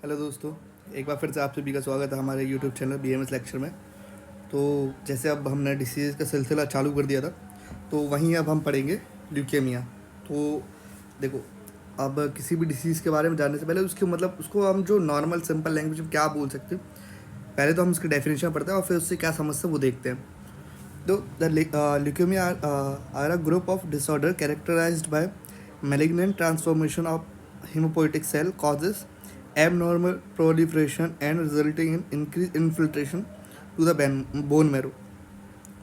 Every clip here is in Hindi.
हेलो दोस्तों, एक बार फिर से आप सभी का स्वागत है हमारे यूट्यूब चैनल BMS लेक्चर में। तो जैसे अब हमने डिसीज़ का सिलसिला चालू कर दिया था, तो वहीं अब हम पढ़ेंगे ल्यूकेमिया। तो देखो, अब किसी भी डिसीज़ के बारे में जानने से पहले उसके मतलब उसको हम जो नॉर्मल सिंपल लैंग्वेज में क्या बोल सकते हैं, पहले तो हम उसकी डेफिनेशन पढ़ते हैं और फिर उससे क्या समझते हैं वो देखते हैं। तो the leukaemia are a group of disorder characterised by malignant transformation of hematopoietic cell causes abnormal proliferation and resulting in increased infiltration to the bone marrow।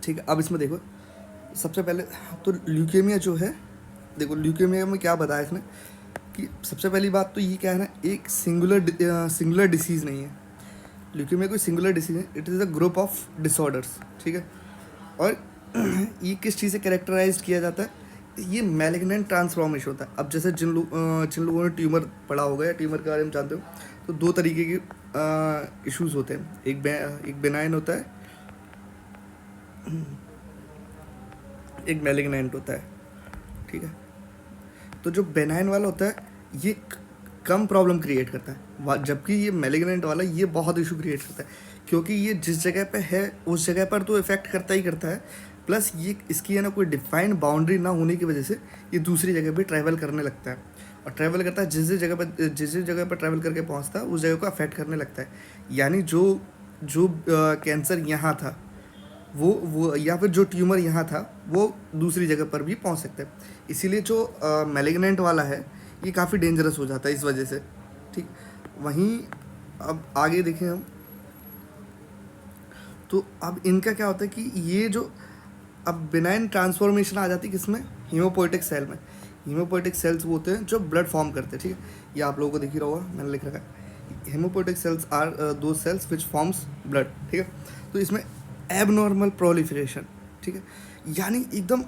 ठीक है, अब इसमें देखो, सबसे पहले तो ल्यूकेमिया जो है, देखो ल्यूकेमिया में क्या बताया इसने कि सबसे पहली बात तो ये क्या है ना, एक सिंगुलर डिसीज़ नहीं है। ल्यूकेमिया कोई सिंगुलर डिसीज़ है, it is a group of disorders. ठीक है, और ये किस चीज़ से कैरेक्टराइज किया जाता है, ये मैलिग्नेंट ट्रांसफॉर्मेशन होता है। अब जैसे जिन लोगों ने ट्यूमर पढ़ा होगा या ट्यूमर के बारे में जानते हो, तो दो तरीके के इश्यूज होते हैं। एक बेनाइन होता है, एक मैलिग्नेंट होता है। ठीक है, तो जो बेनाइन वाला होता है ये कम प्रॉब्लम क्रिएट करता है, जबकि ये मैलिग्नेंट वाला ये बहुत इशू क्रिएट करता है, क्योंकि ये जिस जगह पे है उस जगह पर तो इफेक्ट करता ही करता है, प्लस ये इसकी है ना कोई डिफाइंड बाउंड्री ना होने की वजह से ये दूसरी जगह पे ट्रैवल करने लगता है। और ट्रैवल करता है जिस जगह पर ट्रैवल करके पहुंचता है उस जगह को अफेक्ट करने लगता है। यानी जो जो कैंसर यहाँ था वो या फिर जो ट्यूमर यहाँ था वो दूसरी जगह पर भी पहुँच सकता है। इसीलिए जो मैलिग्नेंट वाला है ये काफ़ी डेंजरस हो जाता है इस वजह से। ठीक, वहीं अब आगे देखें हम, तो अब इनका क्या होता है कि ये जो अब बिनाइन ट्रांसफॉर्मेशन आ जाती है किसमें, हीमोपोइटिक सेल में। हीमोपोइटिक सेल्स वो होते हैं जो ब्लड फॉर्म करते हैं। ठीक है, ये आप लोगों को दिख ही रहा होगा, मैंने लिख रखा है, हीमोपोइटिक सेल्स आर दो सेल्स विच फॉर्म्स ब्लड। ठीक है, तो इसमें एबनॉर्मल प्रोलिफरेशन, ठीक है, यानी एकदम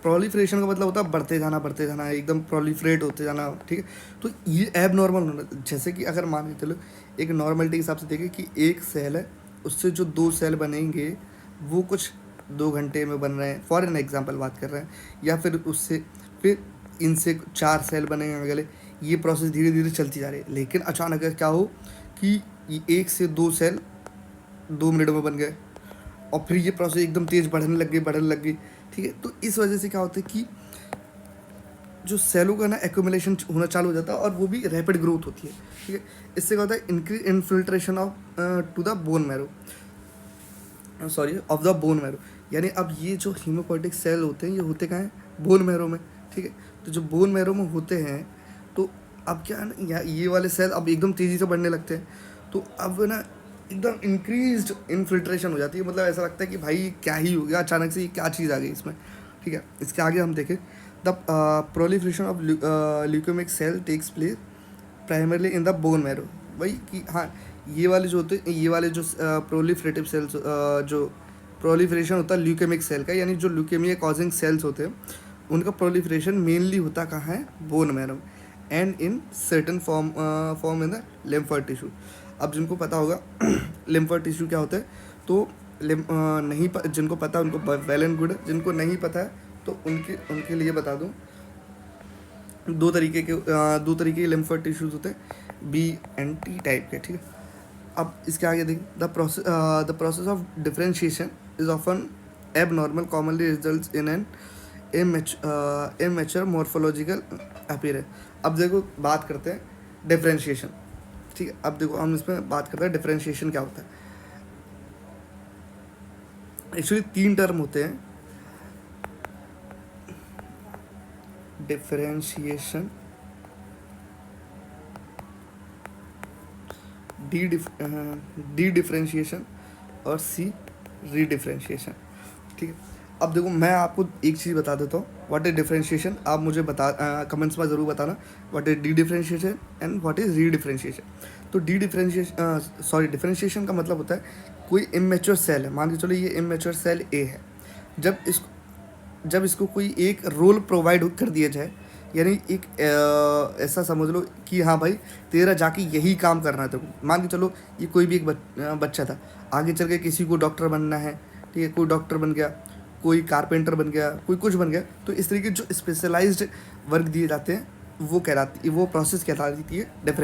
प्रोलिफरेशन का मतलब होता है बढ़ते जाना एकदम प्रोलिफरेट होते जाना। ठीक है, तो ये एबनॉर्मल होना, जैसे कि अगर मान के चलो एक नॉर्मलिटी के हिसाब से देखें कि एक सेल है, उससे जो दो सेल बनेंगे वो कुछ 2 घंटे में बन रहे हैं, फॉर एन एग्जांपल बात कर रहे हैं, या फिर उससे फिर इनसे 4 सेल बनेंगे अगले, ये प्रोसेस धीरे धीरे चलती जा रही है। लेकिन अचानक क्या हो कि ये 1 से 2 सेल 2 मिनट में बन गए और फिर ये प्रोसेस एकदम तेज़ बढ़ने लग गई। ठीक है, तो इस वजह से क्या होता है कि जो सेलों का ना एक्यूमुलेशन होना चालू हो जाता है और वो भी रैपिड ग्रोथ होती है। ठीक है, इससे क्या होता है, increase infiltration of to the bone marrow, sorry of the bone marrow. यानी अब ये जो हीमोपोइटिक सेल होते हैं ये होते कहाँ हैं, बोन मैरो में। ठीक है, तो जो बोन मैरो में होते हैं, तो अब क्या है ना, ये वाले सेल अब एकदम तेज़ी से बढ़ने लगते हैं, तो अब ना एकदम इंक्रीज्ड इन्फिल्ट्रेशन हो जाती है। मतलब ऐसा लगता है कि भाई क्या ही हो गया, अचानक से ये क्या चीज़ आ गई इसमें। ठीक है, इसके आगे हम देखें, the proliferation of leukaemic cell takes place primarily in the bone marrow. वही कि हाँ, ये वाले जो होते हैं, ये वाले जो प्रोलिफरेटिव सेल्स, जो प्रोलिफरेशन होता है ल्यूकेमिक सेल का, यानी जो ल्यूकेमिया कॉजिंग सेल्स होते हैं उनका प्रोलिफरेशन मेनली होता कहाँ है, bone marrow and in certain form in the lymphoid tissue. अब जिनको पता होगा लिम्फोइड टिश्यू क्या होता है, तो जिनको पता है उनको वेल एंड गुड, जिनको नहीं पता है तो उनके लिए बता दूँ, दो तरीके के लिम्फोइड टिश्यूज होते हैं, B and T टाइप के। ठीक है, अब इसके आगे देखिए, the process of differentiation is often abnormal, commonly results in an immature morphological appearance. अब देखो बात करते हैं डिफरेंशिएशन। ठीक है, अब देखो हम इसमें बात करते हैं डिफरेंशिएशन क्या होता है। एक्चुअली 3 टर्म होते हैं, डिफरेंशिएशन, डी डिफरेंशिएशन और C रीडिफरेंशिएशन। ठीक है, अब देखो मैं आपको एक चीज़ बता देता हूँ, व्हाट इज डिफरेंशिएशन। आप मुझे कमेंट्स में ज़रूर बताना what is D differentiation and what is रीडिफरेंशिएशन। तो डिफरेंशिएशन का मतलब होता है कोई इमेच्योर सेल है, मान के चलो ये इमेच्योर सेल A है, जब इसको कोई एक रोल प्रोवाइड कर दिया जाए, यानी एक ऐसा समझ लो कि हाँ भाई तेरा जाके यही काम करना है तेरे को। मान के चलो ये कोई भी एक बच्चा था, आगे चल के किसी को डॉक्टर बनना है, ठीक है, कोई डॉक्टर बन गया, कोई कारपेंटर बन गया, कोई कुछ बन गया, तो इस तरीके जो स्पेशलाइज्ड वर्क दिए जाते हैं वो प्रोसेस कहलाती है डिफरेंशिएशन।